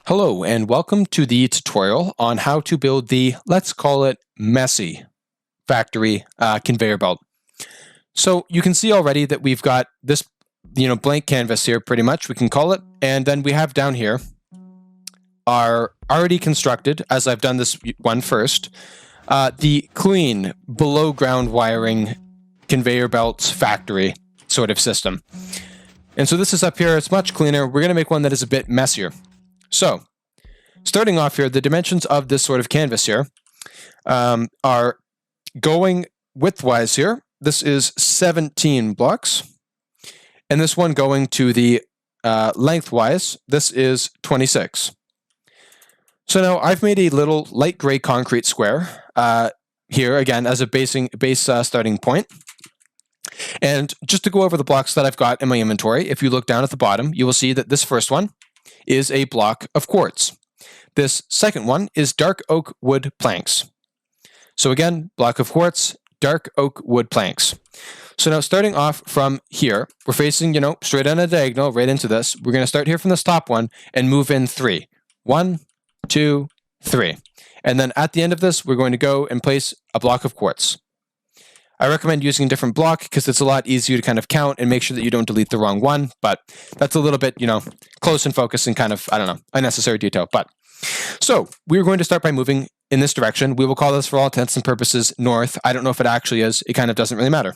Hello and welcome to the tutorial on how to build the, let's call it, messy factory conveyor belt. So you can see already that we've got this blank canvas here pretty much, we can call it, and then we have down here our already constructed, as I've done this one first, the clean below ground wiring conveyor belts factory sort of system. And so this is up here, it's much cleaner. We're going to make one that is a bit messier. So, starting off here, the dimensions of this sort of canvas here are going widthwise here. This is 17 blocks. And this one going to the lengthwise, this is 26. So now I've made a little light gray concrete square here, again, as a base starting point. And just to go over the blocks that I've got in my inventory, if you look down at the bottom, you will see that this first one is a block of quartz. This second one is dark oak wood planks. So again, block of quartz, dark oak wood planks. So now starting off from here, we're facing, straight on a diagonal right into this. We're going to start here from this top one and move in 3. 1, 2, 3. And then at the end of this, we're going to go and place a block of quartz. I recommend using a different block because it's a lot easier to kind of count and make sure that you don't delete the wrong one, but that's a little bit, close and focus and kind of, unnecessary detail. But so we're going to start by moving in this direction. We will call this for all intents and purposes north. I don't know if it actually is. It kind of doesn't really matter.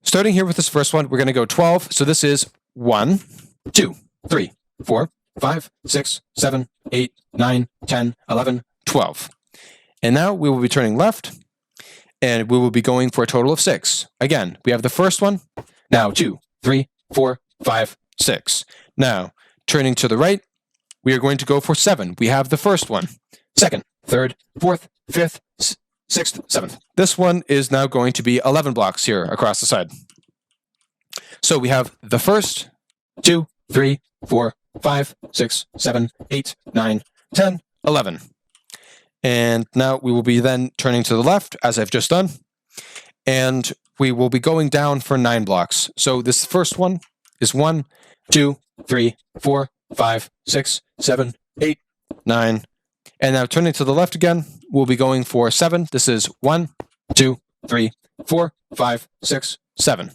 Starting here with this first one, we're going to go 12. So this is 1, 2, 3, 4, 5, 6, 7, 8, 9, 10, 11, 12. And now we will be turning left. And we will be going for a total of 6. Again, we have the first one. Now 2, 3, 4, 5, 6. Now, turning to the right, we are going to go for 7. We have the first one. Second, third, fourth, fifth, sixth, seventh. This one is now going to be 11 blocks here across the side. So we have the first, 2, 3, 4, 5, 6, 7, 8, 9, 10, 11. And now we will be then turning to the left, as I've just done, and we will be going down for 9 blocks. So this first one is 1, 2, 3, 4, 5, 6, 7, 8, 9. And now turning to the left again, we'll be going for 7. This is 1, 2, 3, 4, 5, 6, 7.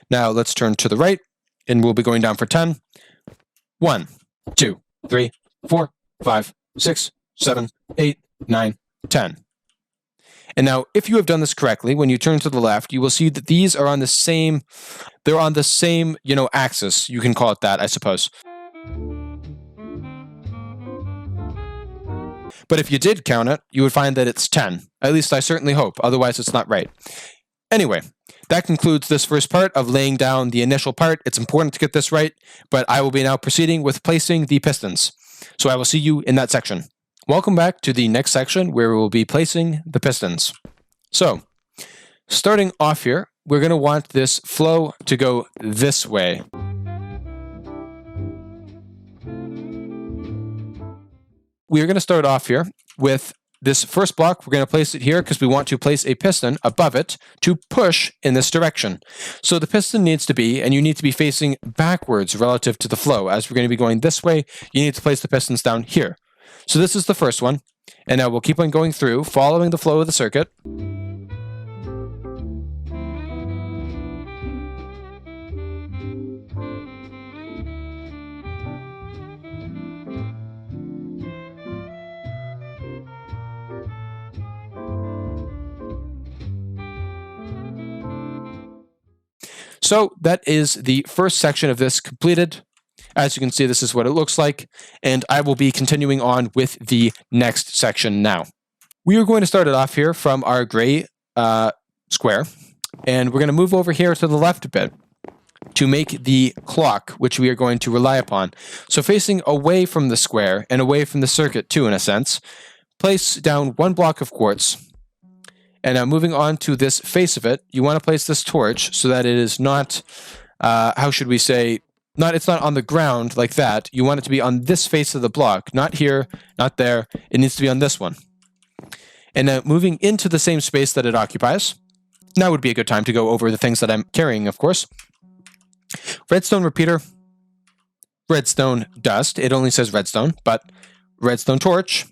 Now let's turn to the right, and we'll be going down for 10. 1, 2, 3, 4, 5, 6, 7, 8, 9, 10. And now, if you have done this correctly, when you turn to the left, you will see that these are on the same, axis. You can call it that, I suppose. But if you did count it, you would find that it's 10. At least I certainly hope, otherwise it's not right. Anyway, that concludes this first part of laying down the initial part. It's important to get this right, but I will be now proceeding with placing the pistons. So I will see you in that section. Welcome back to the next section where we will be placing the pistons. So, starting off here, we're going to want this flow to go this way. We're going to start off here with this first block. We're going to place it here because we want to place a piston above it to push in this direction. So the piston needs to be, and you need to be facing backwards relative to the flow. As we're going to be going this way, you need to place the pistons down here. So this is the first one, and now we'll keep on going through, following the flow of the circuit. So that is the first section of this completed. As you can see, this is what it looks like, and I will be continuing on with the next section now. We are going to start it off here from our gray square, and we're going to move over here to the left a bit to make the clock, which we are going to rely upon. So facing away from the square and away from the circuit too, in a sense, place down 1 block of quartz. And now moving on to this face of it, you want to place this torch so that it is not, how should we say, it's not on the ground like that. You want it to be on this face of the block, not here, not there. It needs to be on this one. And now moving into the same space that it occupies, now would be a good time to go over the things that I'm carrying, of course. Redstone repeater, redstone dust. It only says redstone, but redstone torch,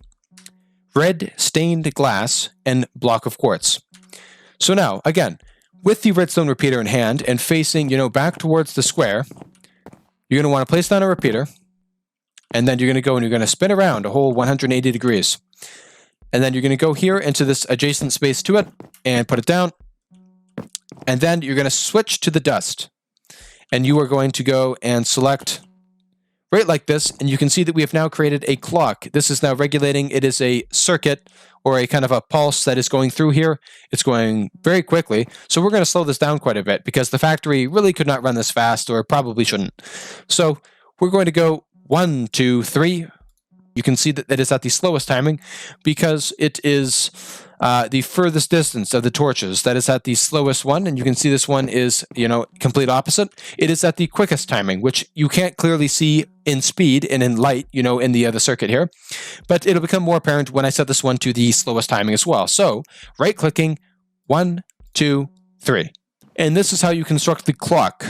red stained glass, and block of quartz. So now, again, with the redstone repeater in hand and facing, back towards the square, you're going to want to place down a repeater, and then you're going to go and you're going to spin around a whole 180 degrees. And then you're going to go here into this adjacent space to it and put it down. And then you're going to switch to the dust. And you are going to go and select right like this. And you can see that we have now created a clock. This is now regulating. It is a circuit or a kind of a pulse that is going through here. It's going very quickly. So we're going to slow this down quite a bit because the factory really could not run this fast, or probably shouldn't. So we're going to go 1, 2, 3. You can see that it is at the slowest timing because it is the furthest distance of the torches. That is at the slowest one, and you can see this one is, complete opposite. It is at the quickest timing, which you can't clearly see in speed and in light, in the other circuit here. But it'll become more apparent when I set this one to the slowest timing as well. So, right-clicking, 1, 2, 3. And this is how you construct the clock.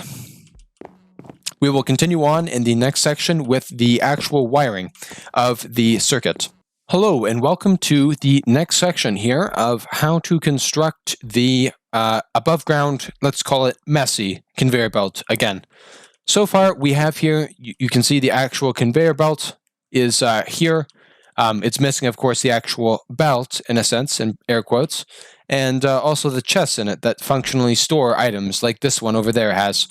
We will continue on in the next section with the actual wiring of the circuit. Hello, and welcome to the next section here of how to construct the above ground, let's call it messy, conveyor belt again. So far, we have here, you can see the actual conveyor belt is here. It's missing, of course, the actual belt, in a sense, in air quotes, and also the chests in it that functionally store items like this one over there has.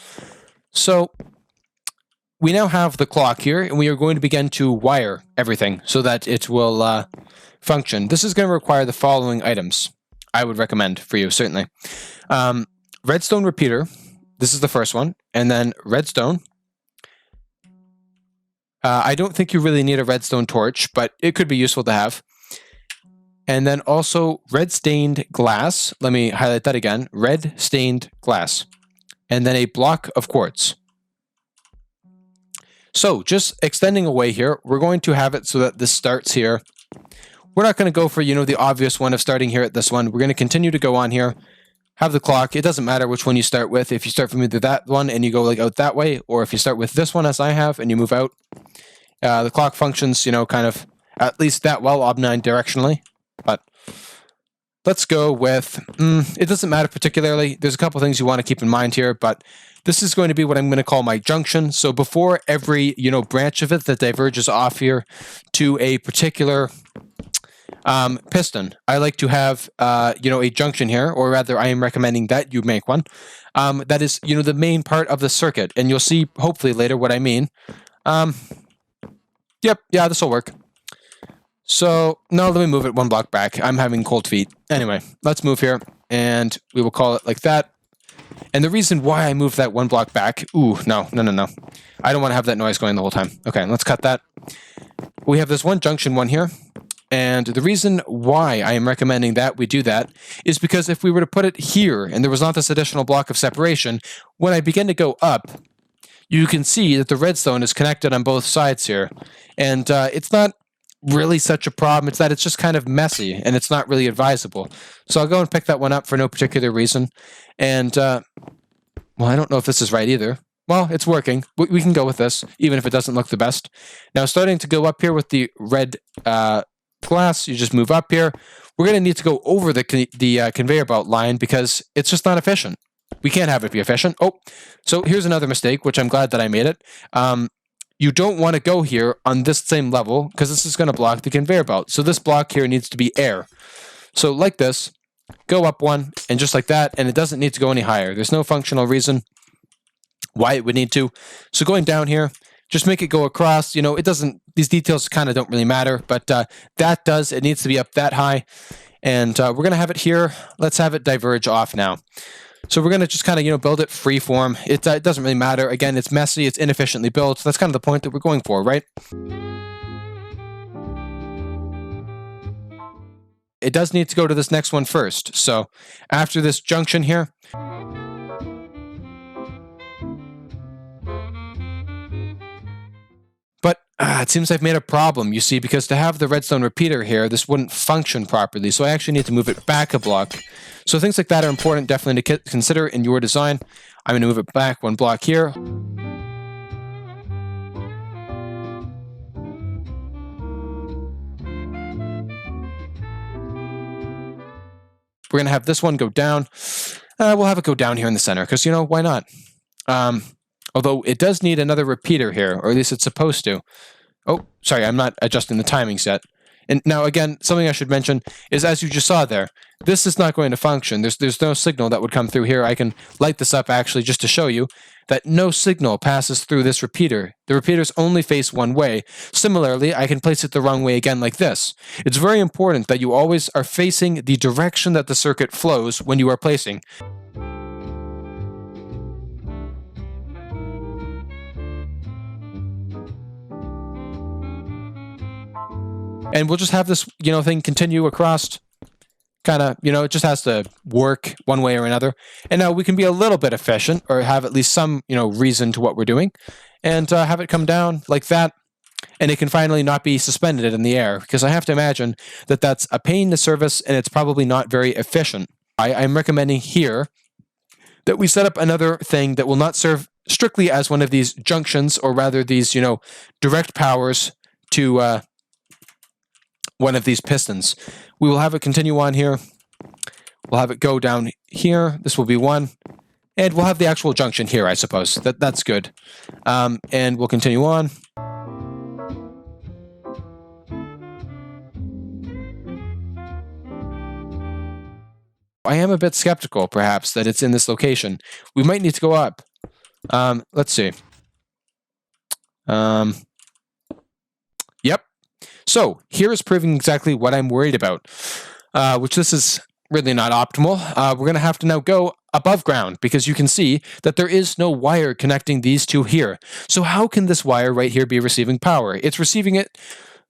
So we now have the clock here, and we are going to begin to wire everything so that it will function. This is going to require the following items. I would recommend for you, certainly. Redstone repeater. This is the first one. And then redstone. I don't think you really need a redstone torch, but it could be useful to have. And then also red stained glass. Let me highlight that again. Red stained glass. And then a block of quartz. So just extending away here, we're going to have it so that this starts here. We're not going to go for, the obvious one of starting here at this one. We're going to continue to go on here, have the clock. It doesn't matter which one you start with. If you start from either that one and you go out that way, or if you start with this one as I have and you move out, the clock functions, kind of at least that well omnidirectionally. But let's go with, it doesn't matter particularly. There's a couple things you want to keep in mind here, but this is going to be what I'm going to call my junction. So before every, branch of it that diverges off here to a particular piston, I like to have, a junction here, or rather I am recommending that you make one. That is, the main part of the circuit. And you'll see hopefully later what I mean. Yep, yeah, this will work. So now let me move it one block back. I'm having cold feet. Anyway, let's move here and we will call it like that. And the reason why I moved that one block back, no. I don't want to have that noise going the whole time. Okay, let's cut that. We have this one junction one here. And the reason why I am recommending that we do that is because if we were to put it here and there was not this additional block of separation, when I begin to go up, you can see that the redstone is connected on both sides here. And it's not really such a problem. It's that it's just kind of messy and it's not really advisable. So I'll go and pick that one up for no particular reason. And, well, I don't know if this is right either. Well, it's working. We can go with this, even if it doesn't look the best. Now, starting to go up here with the red glass, you just move up here. We're going to need to go over the conveyor belt line because it's just not efficient. We can't have it be efficient. Oh, so here's another mistake, which I'm glad that I made it. You don't want to go here on this same level because this is going to block the conveyor belt. So this block here needs to be air. So like this, go up one and just like that, and it doesn't need to go any higher. There's no functional reason why it would need to. So going down here, just make it go across. It doesn't, these details kind of don't really matter, but that does, it needs to be up that high. And we're going to have it here. Let's have it diverge off now. So we're going to just kind of, build it free form. It doesn't really matter. Again, it's messy. It's inefficiently built. So that's kind of the point that we're going for, right? It does need to go to this next one first. So after this junction here, but it seems I've made a problem, you see, because to have the redstone repeater here, this wouldn't function properly. So I actually need to move it back a block. So things like that are important, definitely to consider in your design. I'm going to move it back one block here. we're going to have this one go down. We'll have it go down here in the center because, why not? Although it does need another repeater here, or at least it's supposed to. Oh, sorry, I'm not adjusting the timings yet. And now, again, something I should mention is, as you just saw there, this is not going to function. There's no signal that would come through here. I can light this up, actually, just to show you that no signal passes through this repeater. The repeaters only face one way. Similarly, I can place it the wrong way again like this. It's very important that you always are facing the direction that the circuit flows when you are placing. And we'll just have this, thing continue across, kind of, it just has to work one way or another. And now we can be a little bit efficient, or have at least some, reason to what we're doing, and have it come down like that. And it can finally not be suspended in the air, because I have to imagine that that's a pain to service, and it's probably not very efficient. I'm recommending here that we set up another thing that will not serve strictly as one of these junctions, or rather these, direct powers to one of these pistons. We will have it continue on here. We'll have it go down here. This will be one. And we'll have the actual junction here, I suppose. That's good. And we'll continue on. I am a bit skeptical, perhaps, that it's in this location. We might need to go up. Let's see. Yep. So here is proving exactly what I'm worried about, which this is really not optimal. We're going to have to now go above ground, because you can see that there is no wire connecting these two here. So how can this wire right here be receiving power? It's receiving it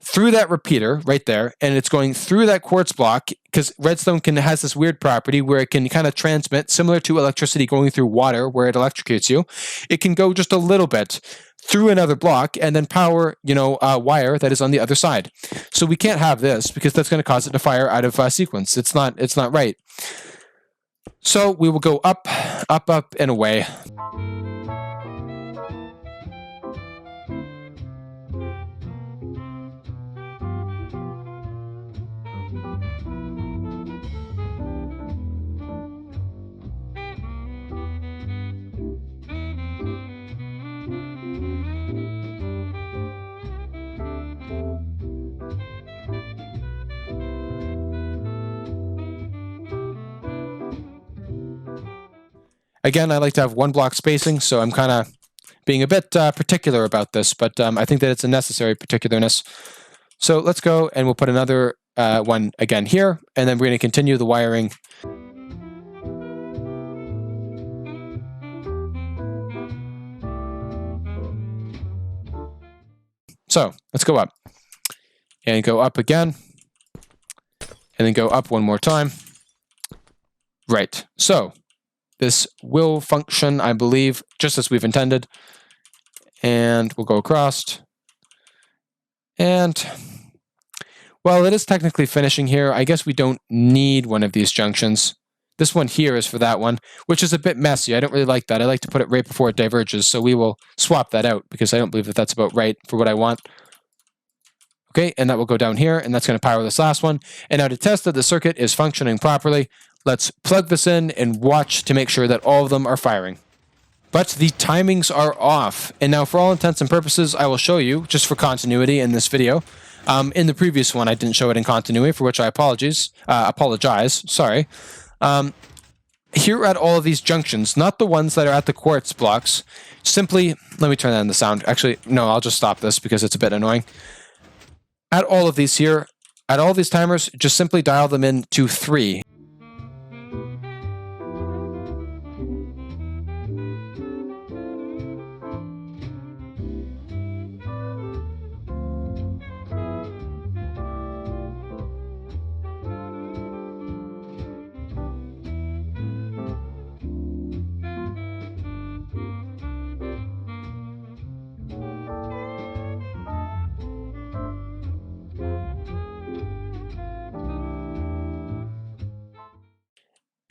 through that repeater right there, and it's going through that quartz block, because redstone has this weird property where it can kind of transmit, similar to electricity going through water where it electrocutes you. It can go just a little bit through another block and then power, a wire that is on the other side. So we can't have this, because that's going to cause it to fire out of sequence. It's not right. So we will go up, and away. Again, I like to have one block spacing, so I'm kind of being a bit particular about this, but I think that it's a necessary particularness. So let's go, and we'll put another one again here, and then we're going to continue the wiring. So let's go up, and go up again, and then go up one more time. Right, so this will function, I believe, just as we've intended. And we'll go across. And while it is technically finishing here, I guess we don't need one of these junctions. This one here is for that one, which is a bit messy. I don't really like that. I like to put it right before it diverges, so we will swap that out, because I don't believe that that's about right for what I want. Okay, and that will go down here, and that's going to power this last one. And now to test that the circuit is functioning properly, let's plug this in and watch to make sure that all of them are firing. But the timings are off. And now, for all intents and purposes, I will show you, just for continuity in this video. In the previous one, I didn't show it in continuity, for which I apologize. Sorry. Here at all of these junctions, not the ones that are at the quartz blocks, simply, let me turn on the sound. Actually, no, I'll just stop this because it's a bit annoying. At all of these here, at all these timers, just simply dial them in to 3.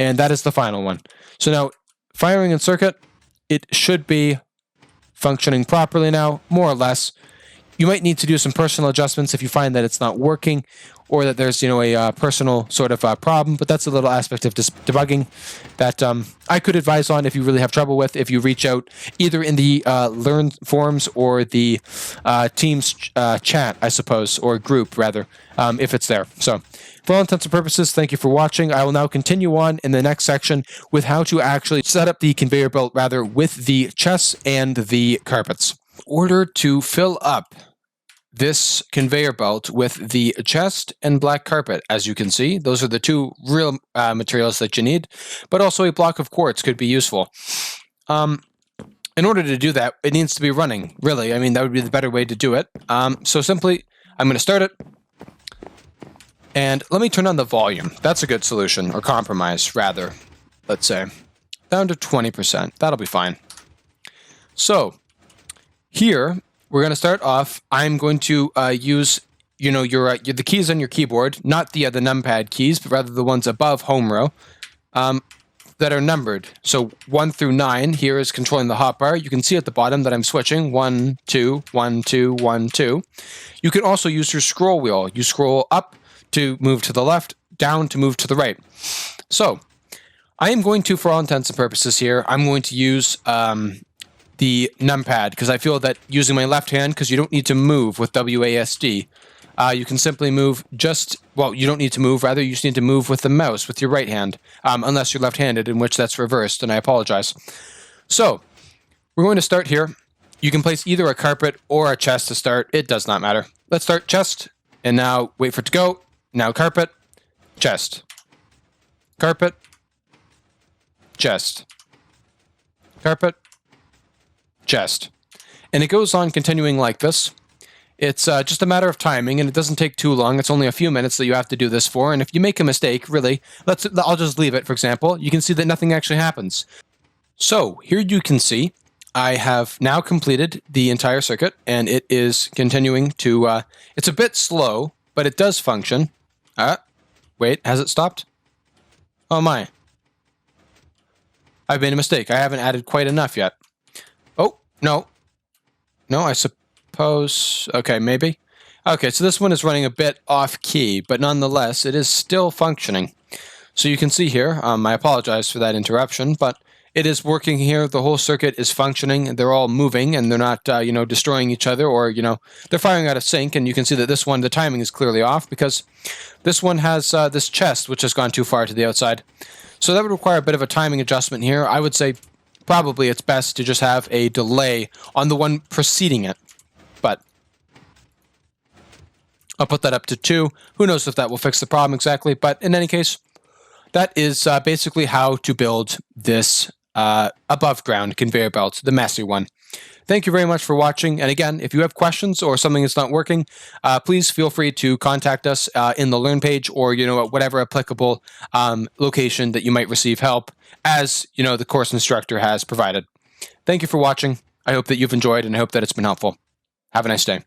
And that is the final one. So now, firing in circuit, it should be functioning properly now, more or less. You might need to do some personal adjustments if you find that it's not working, or that there's a personal sort of problem. But that's a little aspect of debugging that I could advise on if you really have trouble with. If you reach out either in the Learn forums or the Teams chat, I suppose, or group rather, if it's there. So, for all intents and purposes, thank you for watching. I will now continue on in the next section with how to actually set up the conveyor belt rather with the chests and the carpets. In order to fill up this conveyor belt with the chest and black carpet, as you can see, those are the two real materials that you need, but also a block of quartz could be useful. In order to do that, it needs to be running, really. I mean, that would be the better way to do it. So simply, I'm going to start it, and let me turn on the volume. That's a good solution, or compromise, rather, let's say. Down to 20%. That'll be fine. So, here, we're going to start off. I'm going to use, the keys on your keyboard, not the numpad keys, but rather the ones above home row that are numbered. So 1 through 9 here is controlling the hotbar. You can see at the bottom that I'm switching 1, 2, 1, 2, 1, 2. You can also use your scroll wheel. You scroll up to move to the left, down to move to the right. So I am going to, for all intents and purposes here, I'm going to use the numpad, because I feel that using my left hand, because you don't need to move with WASD, you can simply move you don't need to move, rather you just need to move with the mouse with your right hand, unless you're left-handed, in which that's reversed, and I apologize. So, we're going to start here. You can place either a carpet or a chest to start. It does not matter. Let's start chest, and now wait for it to go. Now carpet, chest, carpet, chest, carpet, chest. And it goes on continuing like this. It's just a matter of timing, and it doesn't take too long. It's only a few minutes that you have to do this for, and if you make a mistake, really, I'll just leave it, for example. You can see that nothing actually happens. So, here you can see I have now completed the entire circuit, and it is continuing to, it's a bit slow, but it does function. Wait, has it stopped? Oh my. I've made a mistake. I haven't added quite enough yet. Oh, no. No, I suppose... Okay, maybe. Okay, so this one is running a bit off-key, but nonetheless, it is still functioning. So you can see here, I apologize for that interruption, but it is working here. The whole circuit is functioning. They're all moving, and they're not, destroying each other, or, they're firing out of sync, and you can see that this one, the timing is clearly off, because this one has this chest, which has gone too far to the outside. So that would require a bit of a timing adjustment here. I would say probably it's best to just have a delay on the one preceding it. But I'll put that up to 2. Who knows if that will fix the problem exactly. But in any case, that is basically how to build this above ground conveyor belt, the messy one. Thank you very much for watching. And again, if you have questions or something that's not working, please feel free to contact us in the Learn page, or at whatever applicable location that you might receive help, as the course instructor has provided. Thank you for watching. I hope that you've enjoyed, and I hope that it's been helpful. Have a nice day.